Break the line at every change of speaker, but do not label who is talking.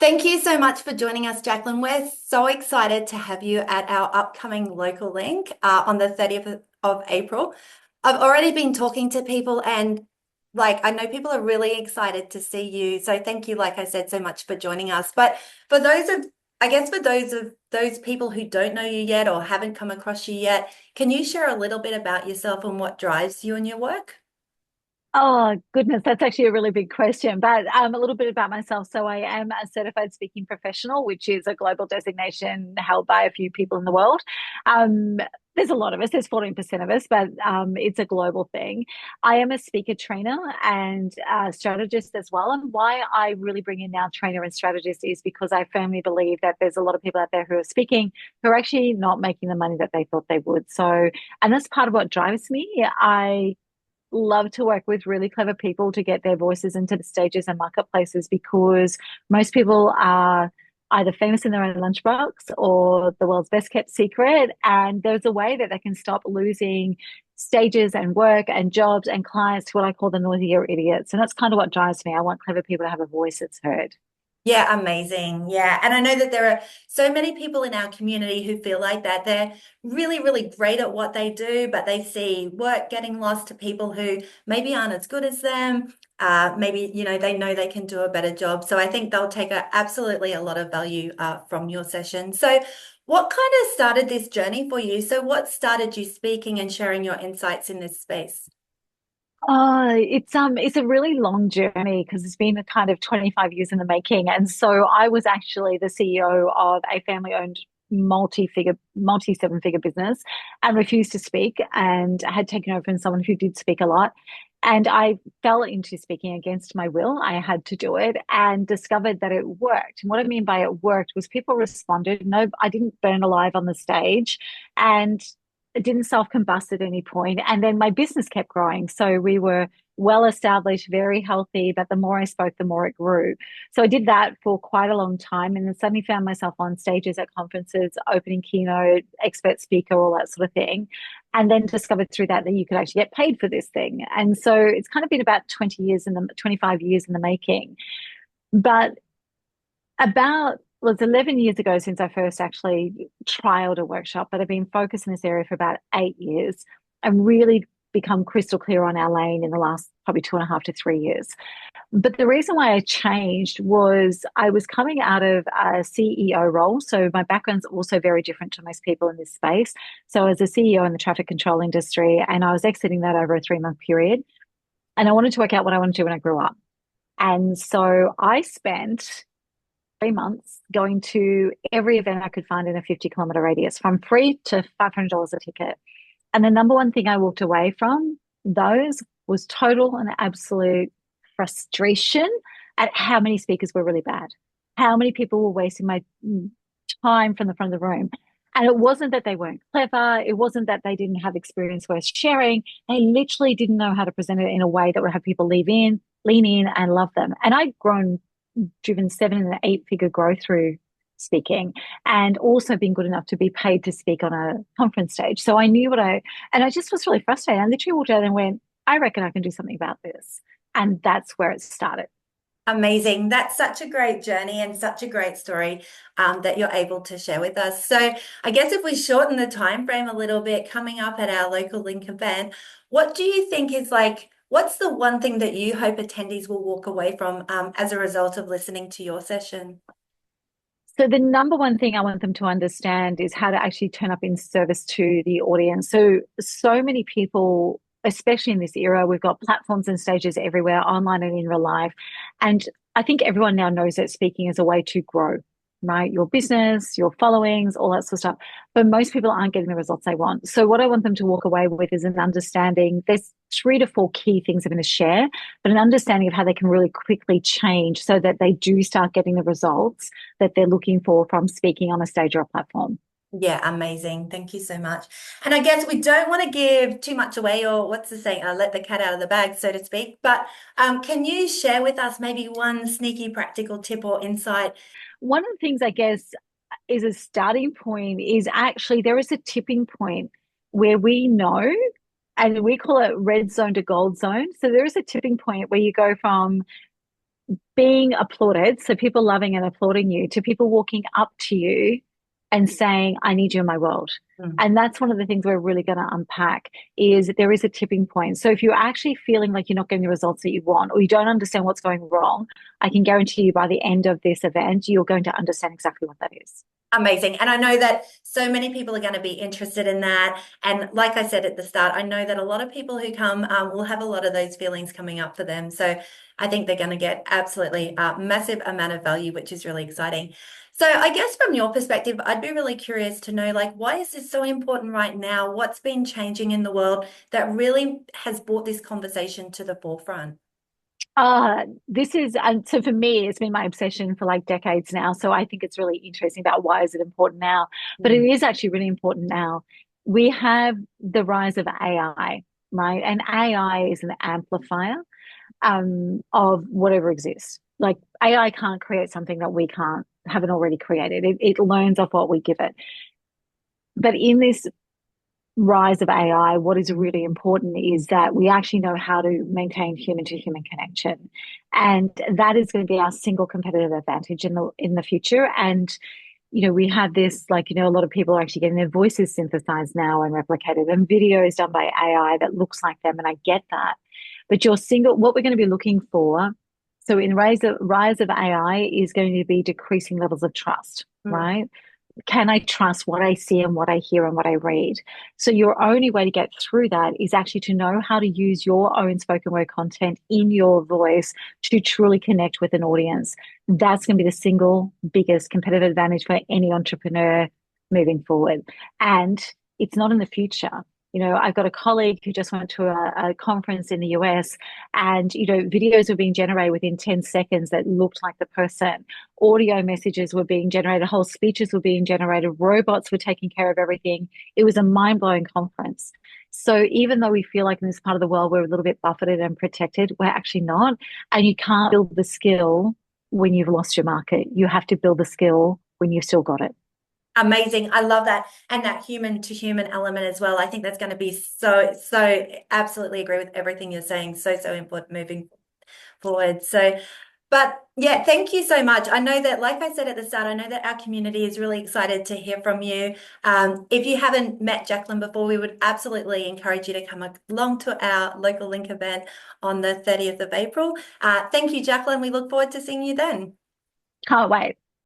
Thank you so much for joining us, Jacqueline. We're so excited to have you at our upcoming local link on the 30th of April. I've already been talking to people and I know people are really excited to see you. So thank you, like I said, so much for joining us. But for those people who don't know you yet or haven't come across you yet, can you share a little bit about yourself and what drives you in your work?
Oh, goodness, that's actually a really big question. But a little bit about myself. So, I am a certified speaking professional, which is a global designation held by a few people in the world. Um, there's a lot of us, there's 14% of us, but it's a global thing. I am a speaker trainer and a strategist as well. And why I really bring in now trainer and strategist is because I firmly believe that there's a lot of people out there who are speaking who are actually not making the money that they thought they would. So, and that's part of what drives me. I love to work with really clever people to get their voices into the stages and marketplaces because most people are either famous in their own lunchbox or the world's best kept secret. And there's a way that they can stop losing stages and work and jobs and clients to what I call the noisier idiots. And that's kind of what drives me. I want clever people to have a voice that's heard.
Yeah, amazing. Yeah. And I know that there are so many people in our community who feel like that. They're really, really great at what they do, but they see work getting lost to people who maybe aren't as good as them. Maybe, they know they can do a better job. So I think they'll take absolutely a lot of value from your session. So what kind of started this journey for you? So what started you speaking and sharing your insights in this space?
Oh, it's a really long journey because it's been a kind of 25 years in the making. And so I was actually the CEO of a family-owned multi seven-figure business and refused to speak and had taken over from someone who did speak a lot. And I fell into speaking against my will. I had to do it and discovered that it worked. And what I mean by it worked was people responded. No, I didn't burn alive on the stage. And it didn't self-combust at any point. And then my business kept growing. So we were well established, very healthy, but the more I spoke, the more it grew. So I did that for quite a long time and then suddenly found myself on stages at conferences, opening keynote, expert speaker, all that sort of thing. And then discovered through that you could actually get paid for this thing. And so it's kind of been about 25 years in the making. But about well, it's 11 years ago since I first actually trialed a workshop, but I've been focused in this area for about 8 years and really become crystal clear on our lane in the last probably 2.5 to 3 years. But the reason why I changed was I was coming out of a CEO role. So my background's also very different to most people in this space. So as a CEO in the traffic control industry, and I was exiting that over a 3 month period. And I wanted to work out what I want to do when I grew up. And so I spent 3 months going to every event I could find in a 50-kilometer radius, from free to $500 a ticket. And the number one thing I walked away from those was total and absolute frustration at how many speakers were really bad, how many people were wasting my time from the front of the room. And it wasn't that they weren't clever. It wasn't that they didn't have experience worth sharing. They literally didn't know how to present it in a way that would have people lean in and love them. And I'd driven 7 and 8 figure growth through speaking and also been good enough to be paid to speak on a conference stage. So I knew and I just was really frustrated. I literally walked out and went, I reckon I can do something about this. And that's where it started.
Amazing. That's such a great journey and such a great story that you're able to share with us. So I guess if we shorten the time frame a little bit, coming up at our local link event, what do you think is what's the one thing that you hope attendees will walk away from as a result of listening to your session?
So the number one thing I want them to understand is how to actually turn up in service to the audience. So many people, especially in this era, we've got platforms and stages everywhere, online and in real life. And I think everyone now knows that speaking is a way to grow, right? Your business, your followings, all that sort of stuff. But most people aren't getting the results they want. So what I want them to walk away with is an understanding. There's 3 to 4 key things I'm going to share, but an understanding of how they can really quickly change so that they do start getting the results that they're looking for from speaking on a stage or a platform.
Yeah, amazing. Thank you so much. And I guess we don't want to give too much away, or what's the saying, let the cat out of the bag, so to speak. But can you share with us maybe one sneaky practical tip or insight?
One of the things I guess is a starting point is actually there is a tipping point where we know, and we call it red zone to gold zone. So there is a tipping point where you go from being applauded, so people loving and applauding you, to people walking up to you and saying, I need you in my world.
Mm.
And that's one of the things we're really going to unpack is there is a tipping point. So if you're actually feeling like you're not getting the results that you want or you don't understand what's going wrong, I can guarantee you by the end of this event, you're going to understand exactly what that is.
Amazing. And I know that so many people are going to be interested in that. And like I said at the start, I know that a lot of people who come will have a lot of those feelings coming up for them. So I think they're going to get absolutely massive amount of value, which is really exciting. So I guess from your perspective, I'd be really curious to know, like, why is this so important right now? What's been changing in the world that really has brought this conversation to the forefront?
This is, and so for me, it's been my obsession for like decades now. So I think it's really interesting about why is it important now, but it
Mm,
is actually really important now. We have the rise of AI, right? And AI is an amplifier of whatever exists. Like AI can't create something that we can't haven't already created. It learns off what we give it. But in this rise of AI, what is really important is that we actually know how to maintain human to human connection. And that is going to be our single competitive advantage in the future. And we have this, like, a lot of people are actually getting their voices synthesized now and replicated and videos done by AI that looks like them. And I get that. But what we're going to be looking for, so in rise of AI is going to be decreasing levels of trust,
mm.
right? Can I trust what I see and what I hear and what I read? So your only way to get through that is actually to know how to use your own spoken word content in your voice to truly connect with an audience. That's going to be the single biggest competitive advantage for any entrepreneur moving forward. And it's not in the future. I've got a colleague who just went to a conference in the US and, videos were being generated within 10 seconds that looked like the person. Audio messages were being generated, whole speeches were being generated, robots were taking care of everything. It was a mind-blowing conference. So even though we feel like in this part of the world we're a little bit buffeted and protected, we're actually not. And you can't build the skill when you've lost your market. You have to build the skill when you've still got it.
Amazing. I love that. And that human to human element as well. I think that's going to be so absolutely agree with everything you're saying. So important moving forward. So, but yeah, thank you so much. I know that, like I said at the start, I know that our community is really excited to hear from you. If you haven't met Jacqueline before, we would absolutely encourage you to come along to our local link event on the 30th of April. Thank you, Jacqueline. We look forward to seeing you then.
Can't wait.